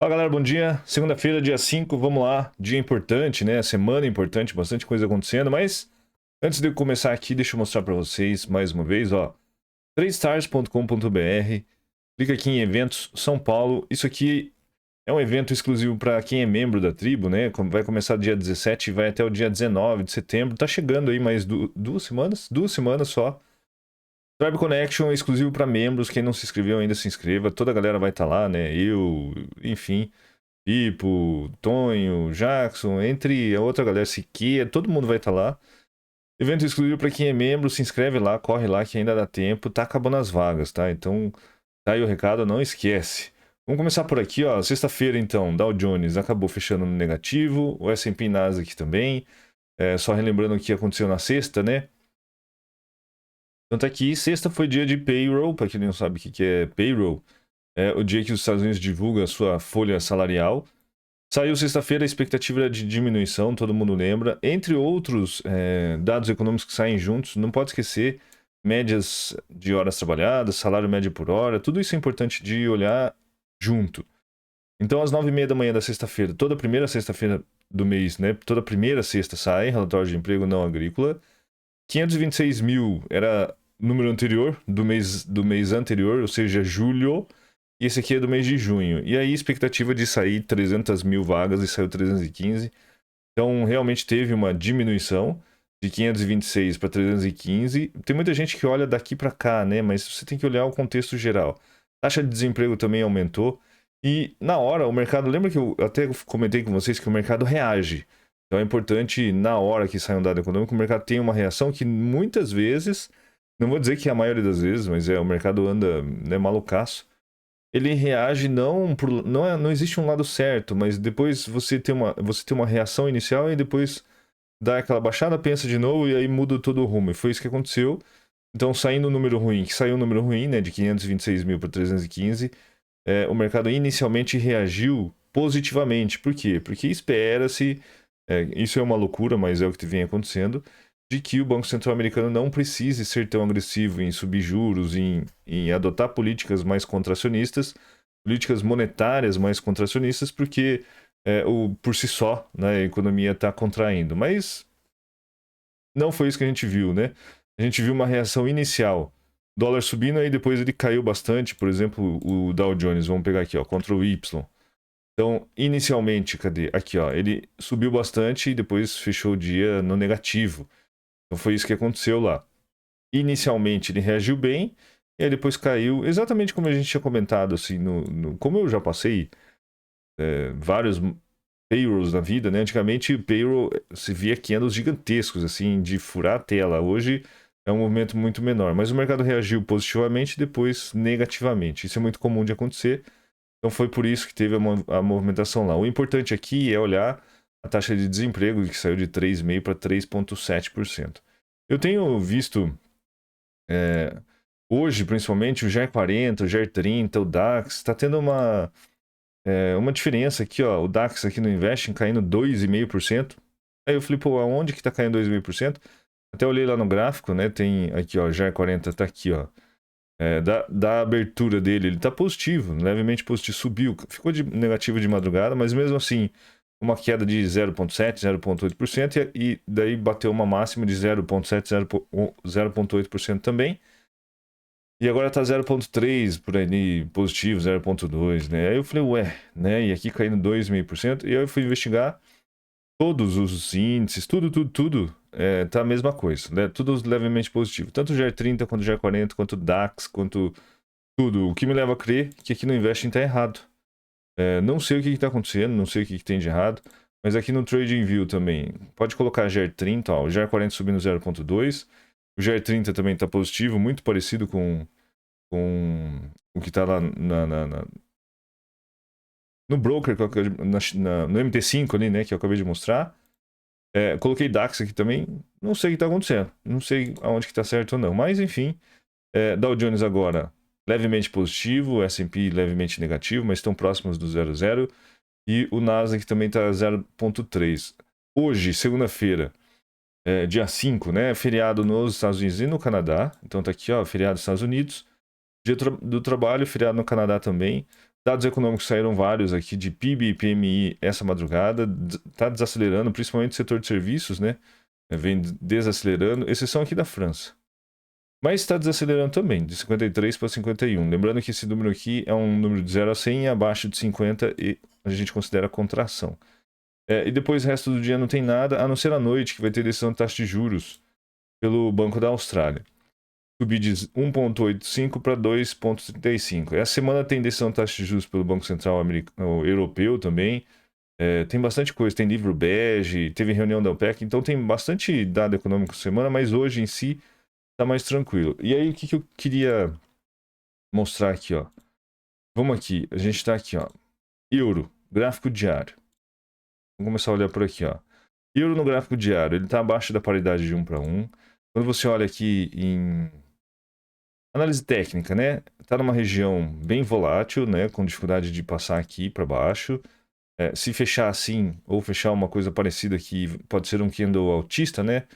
Fala galera, bom dia. Segunda-feira, dia 5, vamos lá. Dia importante, né? Semana importante, bastante coisa acontecendo, mas antes de eu começar aqui, deixa eu mostrar para vocês mais uma vez, ó. 3stars.com.br, clica aqui em eventos São Paulo. Isso aqui é um evento exclusivo para quem é membro da tribo, né? Vai começar dia 17 e vai até o dia 19 de setembro. Tá chegando aí mais 2 semanas? 2 semanas só. Tribe Connection é exclusivo para membros. Quem não se inscreveu ainda se inscreva. Toda a galera vai estar lá, né? Eu, enfim. Pipo, Tonho, Jackson, entre a outra galera, Siqueira, todo mundo vai estar lá. Evento exclusivo para quem é membro, se inscreve lá, corre lá que ainda dá tempo, tá acabando as vagas, tá? Então, tá aí o recado, não esquece. Vamos começar por aqui, ó. Sexta-feira, então, Dow Jones acabou fechando no negativo, o S&P Nasdaq também. Só relembrando o que aconteceu na sexta, né? Então tá aqui, sexta foi dia de payroll, para quem não sabe o que é payroll, é o dia que os Estados Unidos divulgam a sua folha salarial. Saiu sexta-feira a expectativa era de diminuição, todo mundo lembra. Entre outros dados econômicos que saem juntos, não pode esquecer médias de horas trabalhadas, salário médio por hora, tudo isso é importante de olhar junto. Então, às 9h30 da manhã da sexta-feira, toda primeira sexta-feira do mês, né? Toda primeira sexta sai relatório de emprego não agrícola. 526 mil era o número anterior, do mês anterior, ou seja, julho. E esse aqui é do mês de junho. E aí, expectativa de sair 300 mil vagas e saiu 315. Então, realmente teve uma diminuição de 526 para 315. Tem muita gente que olha daqui para cá, né? Mas você tem que olhar o contexto geral. A taxa de desemprego também aumentou. E na hora, o mercado. Lembra que eu até comentei com vocês que o mercado reage. Então é importante, na hora que sai um dado econômico, o mercado tem uma reação que muitas vezes, não vou dizer que é a maioria das vezes, mas o mercado anda, né, malucaço. Ele reage não existe um lado certo, mas depois você tem uma reação inicial e depois dá aquela baixada, pensa de novo e aí muda todo o rumo. E foi isso que aconteceu. Então, saindo o número ruim, que saiu o número ruim, né, de 526 mil para 315, o mercado inicialmente reagiu positivamente. Por quê? Porque espera-se, isso é uma loucura, mas é o que vem acontecendo, de que o Banco Central americano não precise ser tão agressivo em subir juros, em adotar políticas mais contracionistas, políticas monetárias mais contracionistas, porque por si só, né, a economia está contraindo. Mas não foi isso que a gente viu, né? A gente viu uma reação inicial, dólar subindo, aí depois ele caiu bastante. Por exemplo, o Dow Jones, vamos pegar aqui, ó, Ctrl Y. Então, inicialmente, cadê? Aqui, ó, ele subiu bastante e depois fechou o dia no negativo. Então foi isso que aconteceu lá. Inicialmente ele reagiu bem, e aí depois caiu, exatamente como a gente tinha comentado, assim, como eu já passei vários payrolls na vida, né? Antigamente payroll se via candles gigantescos, assim, de furar a tela. Hoje é um movimento muito menor, mas o mercado reagiu positivamente e depois negativamente. Isso é muito comum de acontecer, então foi por isso que teve a movimentação lá. O importante aqui é olhar a taxa de desemprego, que saiu de 3,5% para 3,7%. Eu tenho visto hoje, principalmente, o GER40, o GER30, o DAX, está tendo uma diferença aqui, ó. O DAX aqui no Investing caindo 2,5%. Aí eu falei, pô, aonde que está caindo 2,5%? Até olhei lá no gráfico, né? Tem aqui, ó, GER40 está aqui, ó. Da abertura dele, ele está positivo, levemente positivo, subiu, ficou de negativo de madrugada, mas mesmo assim, uma queda de 0,7%, 0,8%, e daí bateu uma máxima de 0,7%, 0,8% também. E agora tá 0,3 por aí, positivo, 0,2, né? Aí eu falei, ué, né? E aqui caindo 2,5%. E aí eu fui investigar todos os índices, tudo, tá a mesma coisa, né? Tudo levemente positivo. Tanto o GER30, quanto o GER40, quanto o DAX, quanto tudo. O que me leva a crer que aqui no Investing tá errado. Não sei o que tá acontecendo, não sei o que tem de errado. Mas aqui no TradingView também, pode colocar GER30, ó, o GER40 subindo 0,2. O GER30 também está positivo, muito parecido com o que está lá no broker, no MT5 ali, né, que eu acabei de mostrar. Coloquei DAX aqui também, não sei o que está acontecendo, não sei aonde que está certo ou não, mas enfim, Dow Jones agora levemente positivo, S&P levemente negativo, mas estão próximos do 0,0, e o Nasdaq também está 0,3. Hoje, segunda-feira, dia 5, né? Feriado nos Estados Unidos e no Canadá. Então tá aqui, ó, feriado nos Estados Unidos. Dia do trabalho, feriado no Canadá também. Dados econômicos saíram vários aqui de PIB e PMI essa madrugada. Está desacelerando, principalmente o setor de serviços, né? Vem desacelerando, exceção aqui da França. Mas está desacelerando também, de 53 para 51. Lembrando que esse número aqui é um número de 0 a 100 e abaixo de 50 e a gente considera contração. E depois o resto do dia não tem nada, a não ser a noite, que vai ter decisão de taxa de juros pelo Banco da Austrália. Subir de 1,85 para 2,35. Essa semana tem decisão de taxa de juros pelo Banco Central Europeu também. Tem bastante coisa, tem livro bege, teve reunião da OPEC, então tem bastante dado econômico semana, mas hoje em si tá mais tranquilo. E aí, o que eu queria mostrar aqui, ó. Vamos aqui, a gente tá aqui, ó. Euro, gráfico diário. Vamos começar a olhar por aqui, ó. Euro no gráfico diário, ele tá abaixo da paridade de 1 para 1. Quando você olha aqui em análise técnica, né? Tá numa região bem volátil, né? Com dificuldade de passar aqui para baixo. Se fechar assim, ou fechar uma coisa parecida aqui, pode ser um candle altista, né?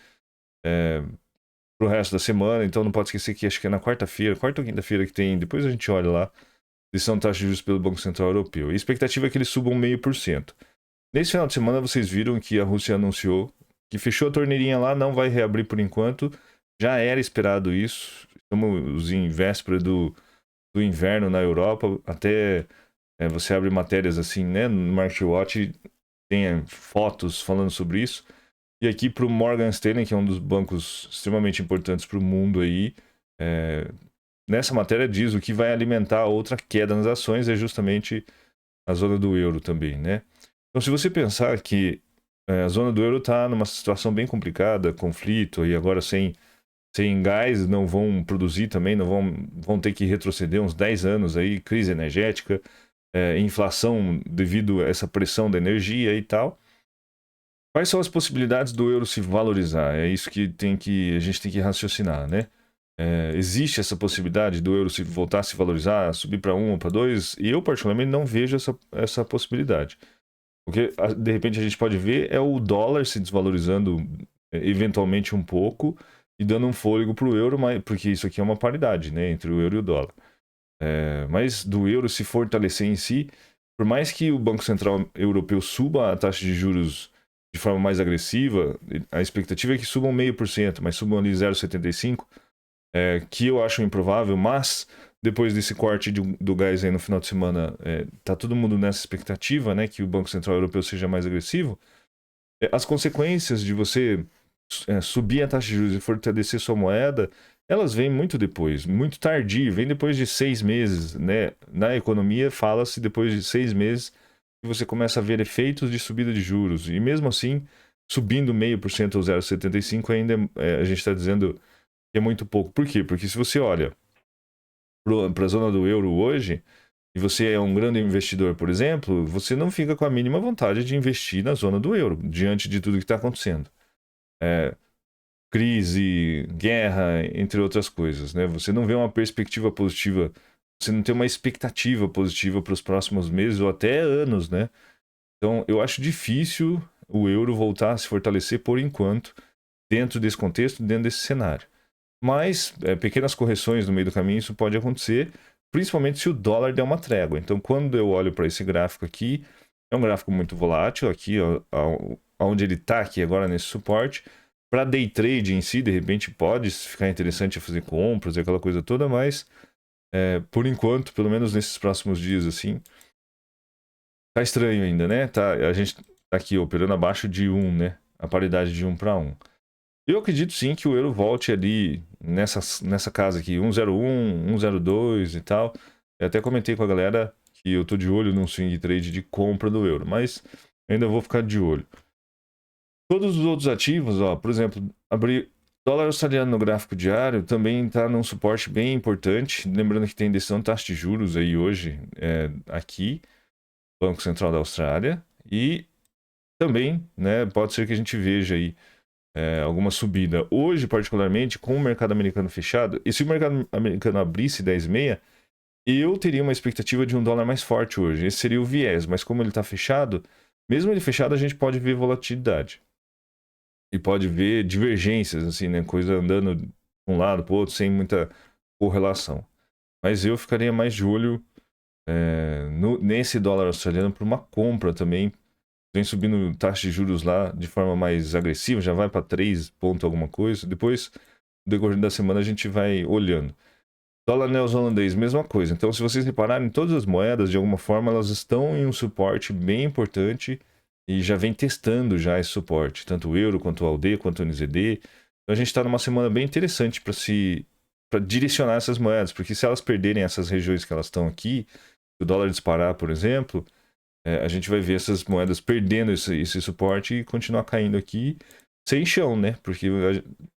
Pro resto da semana, então não pode esquecer que acho que é na quarta-feira, quarta ou quinta-feira que tem, depois a gente olha lá, decisão de taxa de juros pelo Banco Central Europeu. E a expectativa é que eles subam 0,5%. Nesse final de semana vocês viram que a Rússia anunciou que fechou a torneirinha lá, não vai reabrir por enquanto. Já era esperado isso. Estamos em véspera do inverno na Europa. Até você abre matérias assim, né, no Market Watch, tem fotos falando sobre isso. E aqui para o Morgan Stanley, que é um dos bancos extremamente importantes para o mundo aí, nessa matéria diz o que vai alimentar outra queda nas ações é justamente a zona do euro também, né? Então, se você pensar que a zona do euro está numa situação bem complicada, conflito, e agora sem gás não vão produzir também, não vão ter que retroceder uns 10 anos aí, crise energética, inflação devido a essa pressão da energia e tal. Quais são as possibilidades do euro se valorizar? É isso que a gente tem que raciocinar, né? Existe essa possibilidade do euro se voltar a se valorizar, subir para 1 ou para 2? E eu, particularmente, não vejo essa possibilidade. O que, de repente, a gente pode ver é o dólar se desvalorizando eventualmente um pouco e dando um fôlego para o euro, porque isso aqui é uma paridade, né, entre o euro e o dólar. Mas do euro se fortalecer em si, por mais que o Banco Central Europeu suba a taxa de juros de forma mais agressiva, a expectativa é que subam 0,5%, mas subam ali 0,75%, que eu acho improvável, mas depois desse corte do gás aí no final de semana, tá todo mundo nessa expectativa, né, que o Banco Central Europeu seja mais agressivo. As consequências de você subir a taxa de juros e fortalecer sua moeda, elas vêm muito depois, muito tardio, vem depois de 6 meses, né? Na economia fala-se depois de 6 meses que você começa a ver efeitos de subida de juros, e mesmo assim, subindo 0,5% ou 0,75% ainda a gente está dizendo que é muito pouco. Por quê? Porque se você olha para a zona do euro hoje, e você é um grande investidor, por exemplo, você não fica com a mínima vontade de investir na zona do euro, diante de tudo que está acontecendo. Crise, guerra, entre outras coisas, né? Você não vê uma perspectiva positiva, você não tem uma expectativa positiva para os próximos meses ou até anos, né? Então, eu acho difícil o euro voltar a se fortalecer por enquanto, dentro desse contexto, dentro desse cenário. Mas pequenas correções no meio do caminho, isso pode acontecer, principalmente se o dólar der uma trégua. Então, quando eu olho para esse gráfico aqui, é um gráfico muito volátil, aqui, onde ele está aqui agora nesse suporte. Para day trade em si, de repente pode ficar interessante fazer compras e aquela coisa toda, mas por enquanto, pelo menos nesses próximos dias, assim, tá estranho ainda, né? A gente tá aqui operando abaixo de 1, né? A paridade de 1 para 1. Eu acredito sim que o euro volte ali nessa casa aqui, 1,01, 1,02 e tal. Eu até comentei com a galera que eu tô de olho num swing trade de compra do euro, mas ainda vou ficar de olho. Todos os outros ativos, ó, por exemplo, abrir dólar australiano no gráfico diário também está num suporte bem importante. Lembrando que tem decisão de taxa de juros aí hoje, aqui, Banco Central da Austrália. E também, né, pode ser que a gente veja aí alguma subida. Hoje, particularmente, com o mercado americano fechado, e se o mercado americano abrisse 10,6, eu teria uma expectativa de um dólar mais forte hoje. Esse seria o viés, mas como ele está fechado, mesmo ele fechado, a gente pode ver volatilidade. E pode ver divergências, assim, né? Coisa andando de um lado para o outro sem muita correlação. Mas eu ficaria mais de olho nesse dólar australiano para uma compra também. Vem subindo taxa de juros lá de forma mais agressiva, já vai para 3 ponto alguma coisa. Depois, no decorrer da semana, a gente vai olhando. Dólar neozelandês, mesma coisa. Então, se vocês repararem, todas as moedas, de alguma forma, elas estão em um suporte bem importante e já vem testando já esse suporte, tanto o euro, quanto o AUD, quanto o NZD. Então, a gente está numa semana bem interessante para direcionar essas moedas, porque se elas perderem essas regiões que elas estão aqui, se o dólar disparar, por exemplo, a gente vai ver essas moedas perdendo esse suporte e continuar caindo aqui sem chão, né? Porque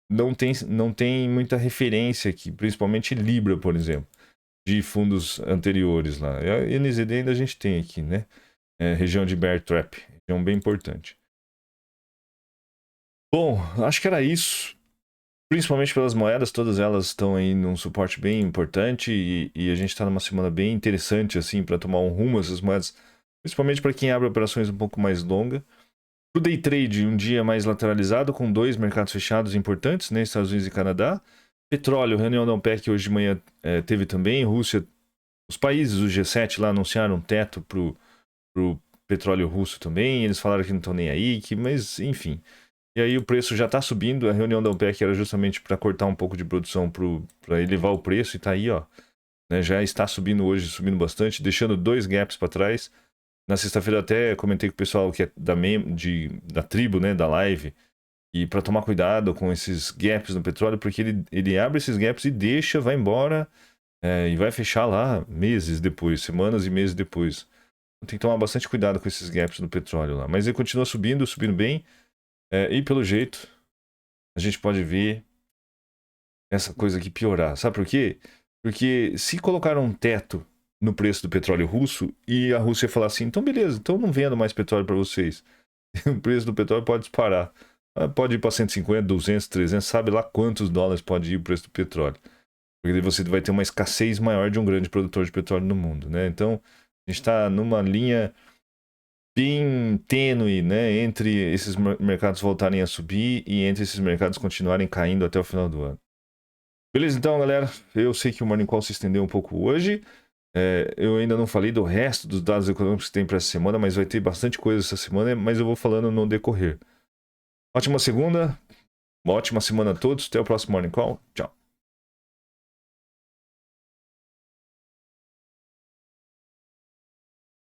não tem muita referência aqui, principalmente Libra, por exemplo, de fundos anteriores lá. E a NZD ainda a gente tem aqui, né? Região de Bear Trap, região bem importante. Bom, acho que era isso. Principalmente pelas moedas, todas elas estão aí num suporte bem importante e a gente está numa semana bem interessante assim para tomar um rumo essas moedas, principalmente para quem abre operações um pouco mais longa. Para o day trade, um dia mais lateralizado, com 2 mercados fechados importantes, né? Estados Unidos e Canadá. Petróleo, reunião da OPEC hoje de manhã teve também. Rússia, os países, o G7 lá anunciaram um teto para o petróleo russo também. Eles falaram que não estão nem aí, mas enfim. E aí o preço já está subindo. A reunião da OPEC era justamente para cortar um pouco de produção para elevar o preço e está aí, ó. Né? Já está subindo hoje, subindo bastante, deixando 2 gaps para trás. Na sexta-feira até comentei com o pessoal que é da tribo, né, da live, e para tomar cuidado com esses gaps no petróleo, porque ele abre esses gaps e deixa, vai embora e vai fechar lá meses depois, semanas e meses depois. Então, tem que tomar bastante cuidado com esses gaps no petróleo lá. Mas ele continua subindo, subindo bem, e pelo jeito a gente pode ver essa coisa aqui piorar. Sabe por quê? Porque se colocar um teto no preço do petróleo russo e a Rússia falar assim, então beleza, então não vendo mais petróleo para vocês. O preço do petróleo pode disparar. Pode ir para 150, 200, 300, sabe lá quantos dólares pode ir o preço do petróleo. Porque você vai ter uma escassez maior de um grande produtor de petróleo no mundo, né? Então, a gente está numa linha bem tênue, né? Entre esses mercados voltarem a subir e entre esses mercados continuarem caindo até o final do ano. Beleza, então, galera. Eu sei que o Morning Call se estendeu um pouco hoje. Eu ainda não falei do resto dos dados econômicos que tem para essa semana, mas vai ter bastante coisa essa semana, mas eu vou falando no decorrer. Ótima segunda, uma ótima semana a todos. Até o próximo Morning Call. Tchau.